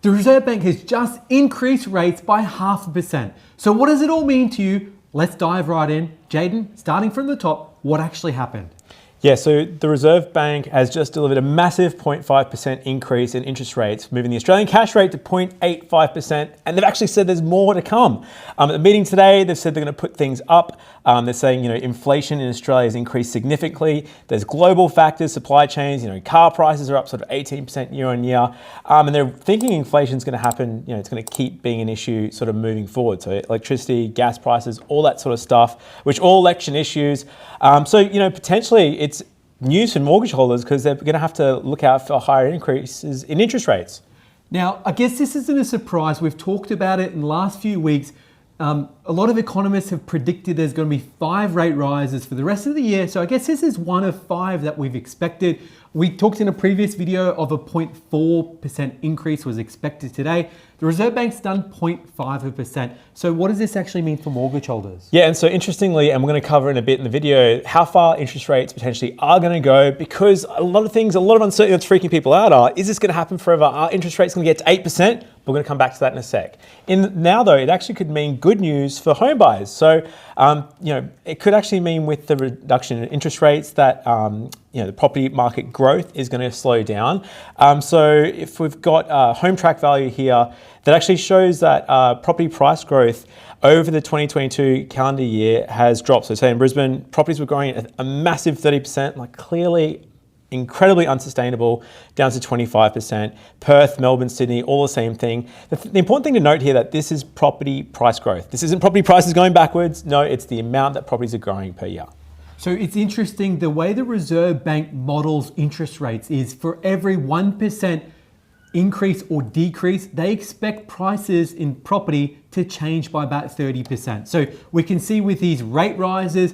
The Reserve Bank has just increased rates by 0.5%. So what does it all mean to you? Let's dive right in. Jaden, starting from the top, what actually happened? Yeah, so the Reserve Bank has just delivered a massive 0.5% increase in interest rates, moving the Australian cash rate to 0.85%, and they've actually said there's more to come. At the meeting today, they've said they're going to put things up. They're saying, inflation in Australia has increased significantly. There's global factors, supply chains, car prices are up sort of 18% year on year, and they're thinking inflation is going to happen. It's going to keep being an issue sort of moving forward. So electricity, gas prices, all that sort of stuff, which all election issues. Potentially it's news for mortgage holders because they're going to have to look out for higher increases in interest rates. Now, I guess this isn't a surprise. We've talked about it in the last few weeks. A lot of economists have predicted there's going to be 5 rate rises for the rest of the year. So I guess this is one of 5 that we've expected. We talked in a previous video of a 0.4% increase was expected today. The Reserve Bank's done 0.5%. So what does this actually mean for mortgage holders? Yeah, and so interestingly, and we're going to cover in a bit in the video, how far interest rates potentially are going to go, because a lot of uncertainty that's freaking people out are, is this going to happen forever? Are interest rates going to get to 8%? We're going to come back to that in a sec. Now though, it actually could mean good news for home buyers. So, it could actually mean with the reduction in interest rates that, the property market growth is going to slow down. So if we've got home track value here, that actually shows that property price growth over the 2022 calendar year has dropped. So say in Brisbane, properties were growing at a massive 30%, clearly incredibly unsustainable, down to 25%. Perth, Melbourne, Sydney, all the same thing. The important thing to note here that this is property price growth. This isn't property prices going backwards. No, it's the amount that properties are growing per year. So it's interesting, the way the Reserve Bank models interest rates is for every 1% increase or decrease, they expect prices in property to change by about 30%. So we can see with these rate rises,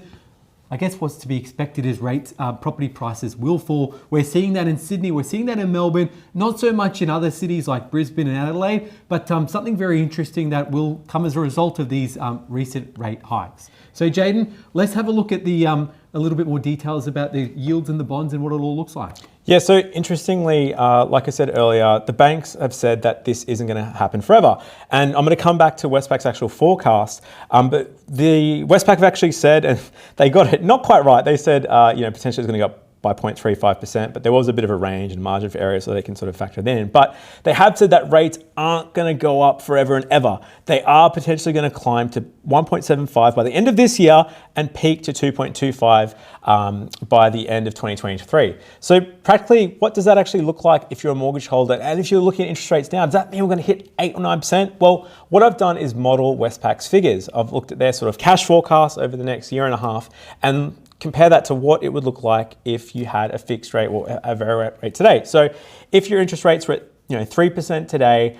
I guess what's to be expected is property prices will fall. We're seeing that in Sydney, we're seeing that in Melbourne, not so much in other cities like Brisbane and Adelaide, but something very interesting that will come as a result of these recent rate hikes. So Jaden, let's have a look at a little bit more details about the yields and the bonds and what it all looks like. Yeah, so interestingly, like I said earlier, the banks have said that this isn't going to happen forever. And I'm going to come back to Westpac's actual forecast, but the Westpac have actually said, and they got it not quite right, they said, potentially it's going to go up by 0.35%, but there was a bit of a range and margin for error so they can sort of factor it in. But they have said that rates aren't going to go up forever and ever. They are potentially going to climb to 1.75 by the end of this year and peak to 2.25 by the end of 2023. So practically, what does that actually look like if you're a mortgage holder? And if you're looking at interest rates now, does that mean we're going to hit 8 or 9%? Well, what I've done is model Westpac's figures. I've looked at their sort of cash forecasts over the next year and a half and compare that to what it would look like if you had a fixed rate or a variable rate today. So if your interest rates were at 3% today,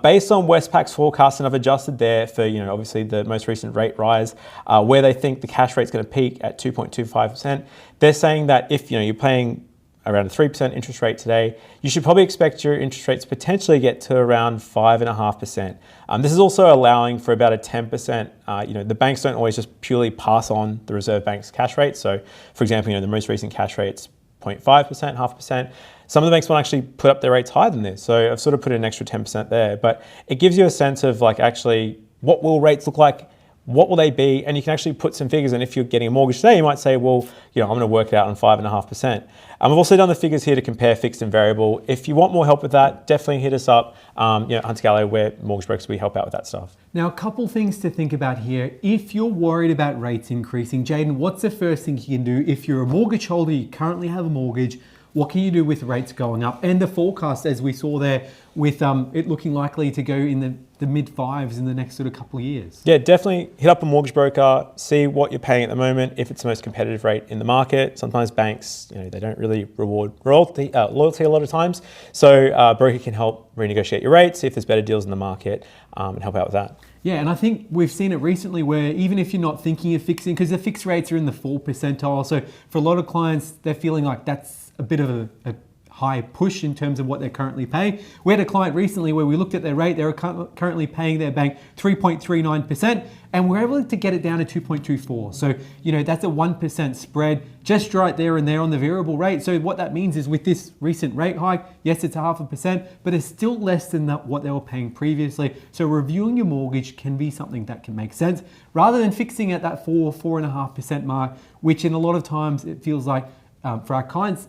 based on Westpac's forecast, and I've adjusted there for obviously the most recent rate rise, where they think the cash rate's going to peak at 2.25%. They're saying that if you're paying around a 3% interest rate today, you should probably expect your interest rates potentially get to around 5.5%. This is also allowing for about a 10%, the banks don't always just purely pass on the Reserve Bank's cash rate. So for example, the most recent cash rate's 0.5%, 0.5%. Some of the banks want to actually put up their rates higher than this. So I've sort of put in an extra 10% there, but it gives you a sense of actually what will rates look like? What will they be? And you can actually put some figures. And if you're getting a mortgage today, you might say, well, I'm going to work it out on 5.5%. I've also done the figures here to compare fixed and variable. If you want more help with that, definitely hit us up. Hunter Galloway, we're mortgage brokers, we help out with that stuff. Now, a couple things to think about here. If you're worried about rates increasing, Jaden, what's the first thing you can do? If you're a mortgage holder, you currently have a mortgage, what can you do with rates going up? And the forecast, as we saw there, with it looking likely to go in the mid-5s in the next sort of couple of years. Yeah, definitely hit up a mortgage broker, see what you're paying at the moment, if it's the most competitive rate in the market. Sometimes banks, they don't really reward loyalty a lot of times. So a broker can help renegotiate your rates, see if there's better deals in the market, and help out with that. Yeah, and I think we've seen it recently where even if you're not thinking of fixing, because the fixed rates are in the 4th percentile, so for a lot of clients, they're feeling like that's a bit of a high push in terms of what they're currently paying. We had a client recently where we looked at their rate. They were currently paying their bank 3.39%, and we're able to get it down to 2.24. So, that's a 1% spread just right there and there on the variable rate. So what that means is with this recent rate hike, yes, it's 0.5%, but it's still less than what they were paying previously. So reviewing your mortgage can be something that can make sense rather than fixing at that 4.5% mark, which in a lot of times it feels like for our clients,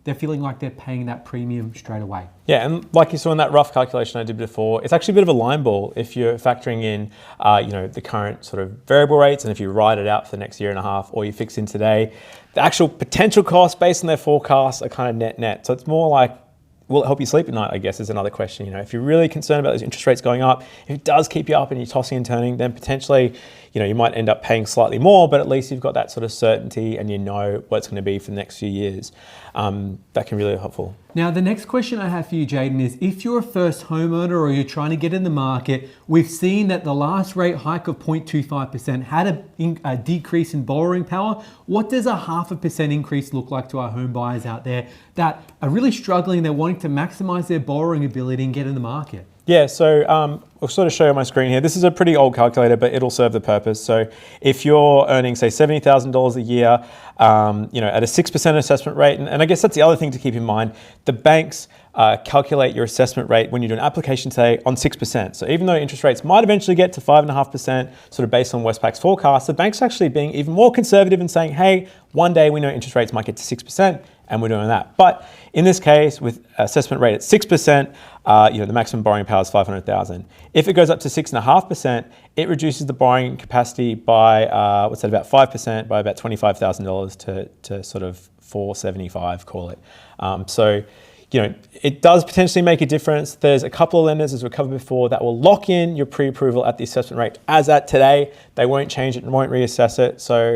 they're feeling like they're paying that premium straight away. Yeah, and like you saw in that rough calculation I did before, it's actually a bit of a line ball if you're factoring in, the current sort of variable rates, and if you ride it out for the next year and a half, or you fix in today, the actual potential costs based on their forecasts are kind of net. So it's more like, will it help you sleep at night, I guess, is another question. If you're really concerned about those interest rates going up, if it does keep you up and you're tossing and turning, then potentially, you might end up paying slightly more, but at least you've got that sort of certainty and you know what it's going to be for the next few years. That can really be helpful. Now, the next question I have for you, Jaden, is if you're a first homeowner or you're trying to get in the market, we've seen that the last rate hike of 0.25% had a decrease in borrowing power. What does a 0.5% increase look like to our home buyers out there that are really struggling? They're wanting to maximize their borrowing ability and get in the market. Yeah, so I'll sort of show you on my screen here. This is a pretty old calculator, but it'll serve the purpose. So if you're earning, say, $70,000 a year, at a 6% assessment rate, and I guess that's the other thing to keep in mind, the banks calculate your assessment rate when you do an application today on 6%. So even though interest rates might eventually get to 5.5%, sort of based on Westpac's forecast, the bank's actually being even more conservative and saying, hey, one day we know interest rates might get to 6%, and we're doing that. But in this case, with assessment rate at 6%, the maximum borrowing power is $500,000. If it goes up to 6.5%, it reduces the borrowing capacity by about 5%, by about $25,000 to sort of $475, call it. So it does potentially make a difference. There's a couple of lenders, as we covered before, that will lock in your pre-approval at the assessment rate as at today. They won't change it and won't reassess it. So,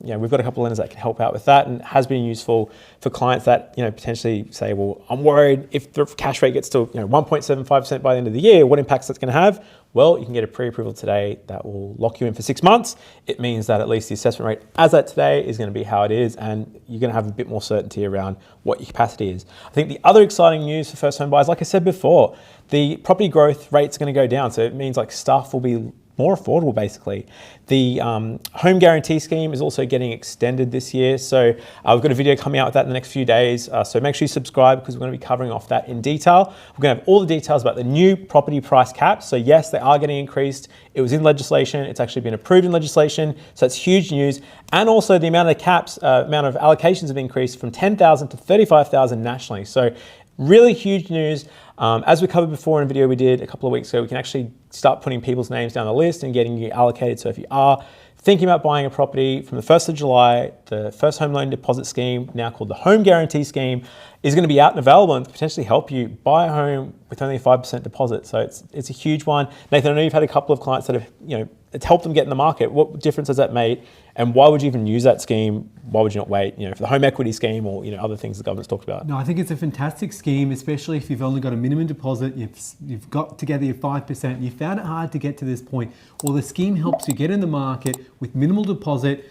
we've got a couple of lenders that can help out with that, and it has been useful for clients that, potentially say, well, I'm worried if the cash rate gets to, 1.75% by the end of the year, what impacts that's going to have? Well, you can get a pre-approval today that will lock you in for 6 months. It means that at least the assessment rate as at today is going to be how it is, and you're going to have a bit more certainty around what your capacity is. I think the other exciting news for first home buyers, like I said before, the property growth rate's going to go down. So it means like stuff will be more affordable, basically. The home guarantee scheme is also getting extended this year. So we've got a video coming out with that in the next few days. So make sure you subscribe, because we're going to be covering off that in detail. We're going to have all the details about the new property price caps. So yes, they are getting increased. It was in legislation. It's actually been approved in legislation. So that's huge news. And also the amount of caps, amount of allocations have increased from 10,000 to 35,000 nationally. So really huge news. As we covered before in a video we did a couple of weeks ago, we can actually start putting people's names down the list and getting you allocated. So if you are thinking about buying a property, from the 1st of July, the first home loan deposit scheme, now called the home guarantee scheme, is going to be out and available and potentially help you buy a home with only a 5% deposit. So it's a huge one. Nathan, I know you've had a couple of clients that have, it's helped them get in the market. What difference has that made? And why would you even use that scheme? Why would you not wait, for the home equity scheme or, other things the government's talked about? No, I think it's a fantastic scheme, especially if you've only got a minimum deposit, you've got together your 5%, you found it hard to get to this point. Well, the scheme helps you get in the market with minimal deposit.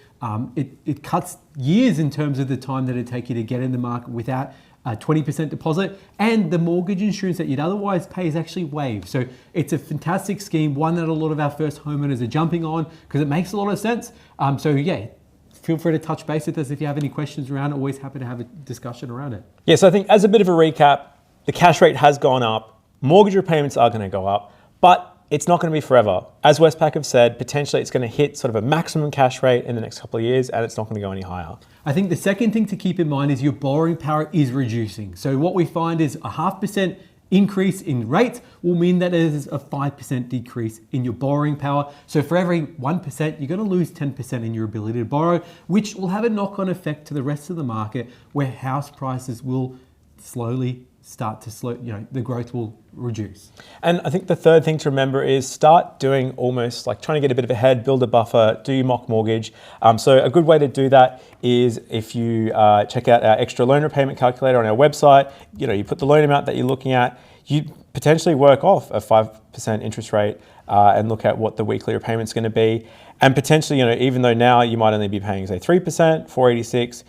It cuts years in terms of the time that it'd take you to get in the market without a 20% deposit, and the mortgage insurance that you'd otherwise pay is actually waived. So it's a fantastic scheme, one that a lot of our first homeowners are jumping on because it makes a lot of sense. Feel free to touch base with us if you have any questions around it. Always happy to have a discussion around it. Yeah, so I think as a bit of a recap, the cash rate has gone up, mortgage repayments are going to go up, but it's not going to be forever. As Westpac have said, potentially it's going to hit sort of a maximum cash rate in the next couple of years, and it's not going to go any higher. I think the second thing to keep in mind is your borrowing power is reducing. So what we find is a 0.5% increase in rate will mean that there's a 5% decrease in your borrowing power. So for every 1%, you're going to lose 10% in your ability to borrow, which will have a knock-on effect to the rest of the market, where house prices will slowly start to slow, the growth will reduce. And I think the third thing to remember is start doing almost like trying to get a bit of a head, build a buffer, do your mock mortgage. So a good way to do that is if you check out our extra loan repayment calculator on our website, you put the loan amount that you're looking at, you potentially work off a 5% interest rate and look at what the weekly repayment's going to be. And potentially, even though now you might only be paying, say, 3%, 486,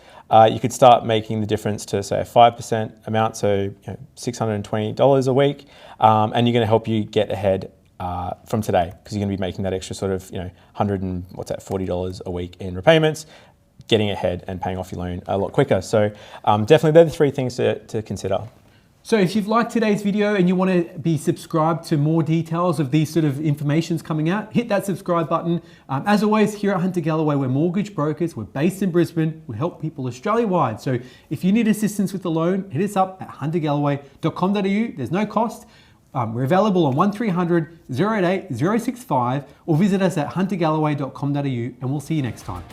you could start making the difference to say a 5% amount, so $620 a week, and you're going to help you get ahead from today, because you're going to be making that extra sort of $40 a week in repayments, getting ahead and paying off your loan a lot quicker. So definitely they're the three things to consider. So if you've liked today's video and you want to be subscribed to more details of these sort of informations coming out, hit that subscribe button. As always, here at Hunter Galloway, we're mortgage brokers. We're based in Brisbane. We help people Australia-wide. So if you need assistance with the loan, hit us up at huntergalloway.com.au. There's no cost. We're available on 1300 088 065 or visit us at huntergalloway.com.au, and we'll see you next time.